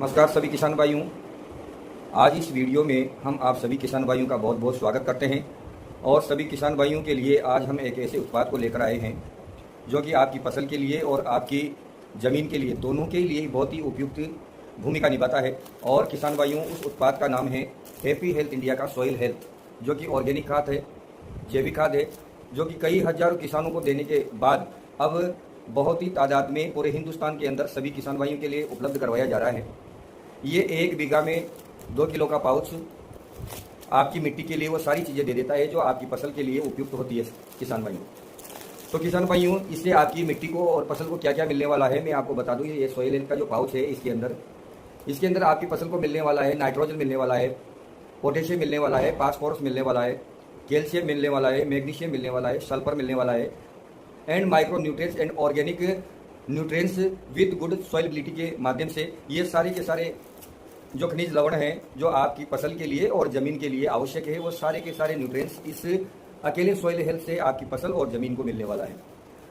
नमस्कार सभी किसान भाइयों। आज इस वीडियो में हम आप सभी किसान भाइयों का बहुत बहुत स्वागत करते हैं और सभी किसान भाइयों के लिए आज हम एक ऐसे उत्पाद को लेकर आए हैं जो कि आपकी फसल के लिए और आपकी ज़मीन के लिए दोनों के लिए बहुत ही उपयुक्त भूमिका निभाता है। और किसान भाइयों, उस उत्पाद का नाम है हैप्पी हेल्थ इंडिया का सॉइल हेल्थ, जो कि ऑर्गेनिक खाद है, जैविक खाद है, जो कि कई हजारों किसानों को देने के बाद अब बहुत ही तादाद में पूरे हिंदुस्तान के अंदर सभी किसान भाइयों के लिए उपलब्ध करवाया जा रहा है। ये 1 बीघा में 2 किलो का पाउच आपकी मिट्टी के लिए वो सारी चीज़ें दे देता है जो आपकी फसल के लिए उपयुक्त होती है। किसान भाइयों, तो किसान भाइयों, इससे आपकी मिट्टी को और फसल को क्या क्या मिलने वाला है मैं आपको बता दूं। ये सॉइल हेल्थ का जो पाउच है, इसके अंदर आपकी फसल को मिलने वाला है नाइट्रोजन मिलने वाला है, पोटेशियम मिलने वाला है, फास्फोरस मिलने वाला है, कैल्शियम मिलने वाला है, मैग्नीशियम मिलने वाला है, सल्फर मिलने वाला है, and micro nutrients and organic nutrients with good solubility के माध्यम से ये सारे के सारे जो खनिज लवण हैं जो आपकी फसल के लिए और ज़मीन के लिए आवश्यक है, वो सारे के सारे न्यूट्रिएंट्स इस अकेले सॉइल हेल्थ से आपकी फसल और ज़मीन को मिलने वाला है।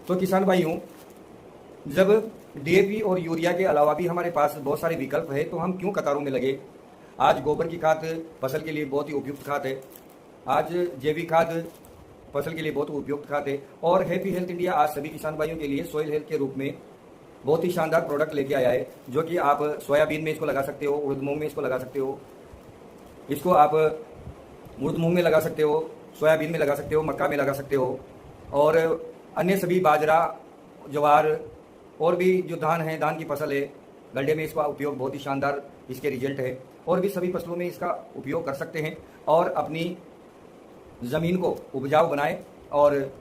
तो किसान भाइयों, जब डीएपी और यूरिया के अलावा भी हमारे पास बहुत सारे विकल्प है, तो हम क्यों कतारों में लगे। आज गोबर की खाद फसल के लिए बहुत ही उपयुक्त खाद है, आज जैविक खाद फसल के लिए बहुत उपयुक्त खाद है, और हैप्पी हेल्थ इंडिया आज सभी किसान भाइयों के लिए सॉइल हेल्थ के रूप में बहुत ही शानदार प्रोडक्ट लेके आया है, जो कि आप सोयाबीन में इसको लगा सकते हो, उड़द मूंग में इसको लगा सकते हो, इसको आप उड़द मूंग में लगा सकते हो, सोयाबीन में लगा सकते हो, मक्का में लगा सकते हो, और अन्य सभी बाजरा, ज्वार और भी जो धान है, धान की फसल है, गड्ढे में इसका उपयोग बहुत ही शानदार इसके रिजल्ट है, और भी सभी फसलों में इसका उपयोग कर सकते हैं और अपनी ज़मीन को उपजाऊ बनाए और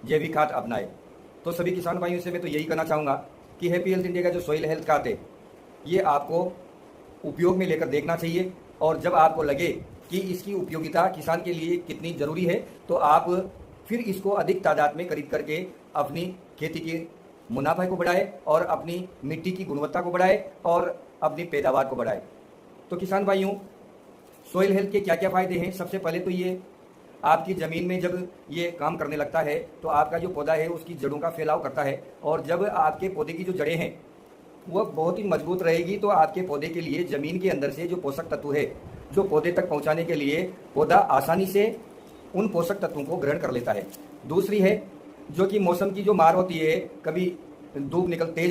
जैविक खाद अपनाए। तो सभी किसान भाइयों से मैं तो यही कहना चाहूँगा कि हैप्पी हेल्थ इंडिया का जो सॉइल हेल्थ खाद है, ये आपको उपयोग में लेकर देखना चाहिए, और जब आपको लगे कि इसकी उपयोगिता किसान के लिए कितनी ज़रूरी है, तो आप फिर इसको अधिक तादाद में खरीद करके अपनी खेती के मुनाफे को बढ़ाए और अपनी मिट्टी की गुणवत्ता को बढ़ाए और अपनी पैदावार को बढ़ाए। तो किसान भाइयों, सॉइल हेल्थ के क्या क्या फ़ायदे हैं। सबसे पहले तो ये आपकी ज़मीन में जब ये काम करने लगता है तो आपका जो पौधा है उसकी जड़ों का फैलाव करता है, और जब आपके पौधे की जो जड़ें हैं वह बहुत ही मजबूत रहेगी, तो आपके पौधे के लिए ज़मीन के अंदर से जो पोषक तत्व है जो पौधे तक पहुंचाने के लिए पौधा आसानी से उन पोषक तत्वों को ग्रहण कर लेता है। दूसरी है जो कि मौसम की जो मार होती है, कभी तेज़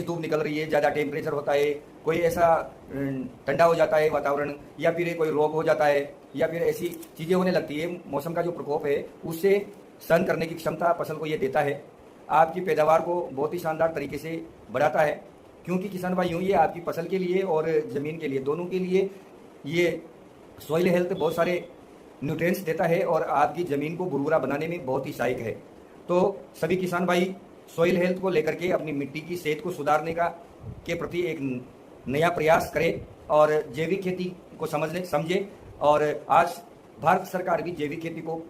धूप निकल रही है, ज़्यादा टेम्परेचर होता है, कोई ऐसा ठंडा हो जाता है वातावरण, या फिर कोई रोग हो जाता है, या फिर ऐसी चीज़ें होने लगती है, मौसम का जो प्रकोप है उससे सहन करने की क्षमता फसल को ये देता है। आपकी पैदावार को बहुत ही शानदार तरीके से बढ़ाता है, क्योंकि किसान भाइयों, ये आपकी फसल के लिए और ज़मीन के लिए दोनों के लिए ये सॉइल हेल्थ बहुत सारे न्यूट्रिएंट्स देता है और आपकी ज़मीन को भुरभुरा बनाने में बहुत ही सहायक है। तो सभी किसान भाई सॉइल हेल्थ को लेकर के अपनी मिट्टी की सेहत को सुधारने के प्रति एक नया प्रयास करें और जैविक खेती को समझे। और आज भारत सरकार भी जैविक खेती को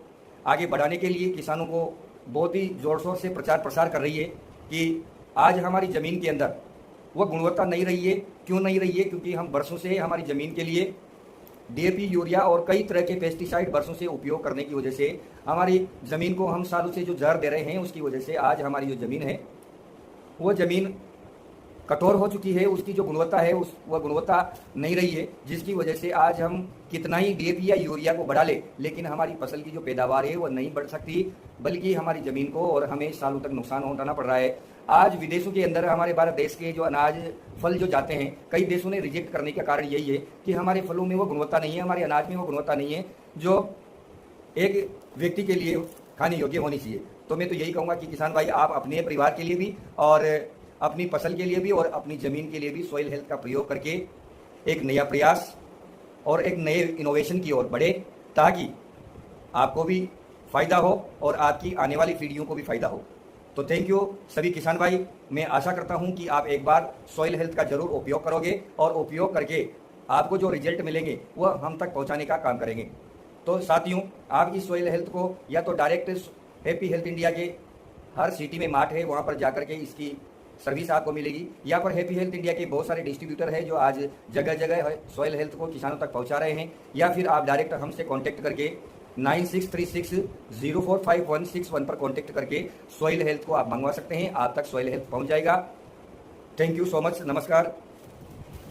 आगे बढ़ाने के लिए किसानों को बहुत ही जोर शोर से प्रचार प्रसार कर रही है कि आज हमारी ज़मीन के अंदर वह गुणवत्ता नहीं रही है। क्यों नहीं रही है? क्योंकि हम बरसों से हमारी ज़मीन के लिए डीएपी, यूरिया और कई तरह के पेस्टिसाइड बरसों से उपयोग करने की वजह से हमारी ज़मीन को हम सालों से जो जहर दे रहे हैं, उसकी वजह से आज हमारी जो ज़मीन है वो ज़मीन कठोर हो चुकी है, उसकी जो गुणवत्ता है वह गुणवत्ता नहीं रही है, जिसकी वजह से आज हम कितना ही डीएपी या यूरिया को बढ़ा ले, लेकिन हमारी फसल की जो पैदावार है वह नहीं बढ़ सकती, बल्कि हमारी ज़मीन को और हमें सालों तक नुकसान उठाना पड़ रहा है। आज विदेशों के अंदर हमारे भारत देश के जो अनाज फल जो जाते हैं, कई देशों ने रिजेक्ट करने का कारण यही है कि हमारे फलों में वो गुणवत्ता नहीं है, हमारे अनाज में वो गुणवत्ता नहीं है जो एक व्यक्ति के लिए खाने योग्य होनी चाहिए। तो मैं तो यही कहूँगा कि किसान भाई, आप अपने परिवार के लिए भी और अपनी फसल के लिए भी और अपनी ज़मीन के लिए भी सॉइल हेल्थ का प्रयोग करके एक नया प्रयास और एक नए इनोवेशन की ओर बढ़े, ताकि आपको भी फ़ायदा हो और आपकी आने वाली पीढ़ियों को भी फ़ायदा हो। तो थैंक यू सभी किसान भाई। मैं आशा करता हूं कि आप एक बार सॉइल हेल्थ का जरूर उपयोग करोगे और उपयोग करके आपको जो रिजल्ट मिलेंगे वह हम तक पहुंचाने का काम करेंगे। तो साथियों, आप इस सॉइल हेल्थ को या तो डायरेक्ट हैप्पी हेल्थ इंडिया के हर सिटी में मार्ट है, वहाँ पर जाकर के इसकी सर्विस आपको मिलेगी, या पर हैप्पी हेल्थ इंडिया के बहुत सारे डिस्ट्रीब्यूटर है जो आज जगह जगह सॉइल हेल्थ को किसानों तक पहुँचा रहे हैं, या फिर आप डायरेक्ट हमसे कॉन्टैक्ट करके 9636045161 पर कॉन्टैक्ट करके सॉइल हेल्थ को आप मंगवा सकते हैं। आप तक सॉइल हेल्थ पहुंच जाएगा। Thank you so much. नमस्कार।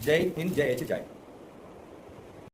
जय हिंद, जय जय।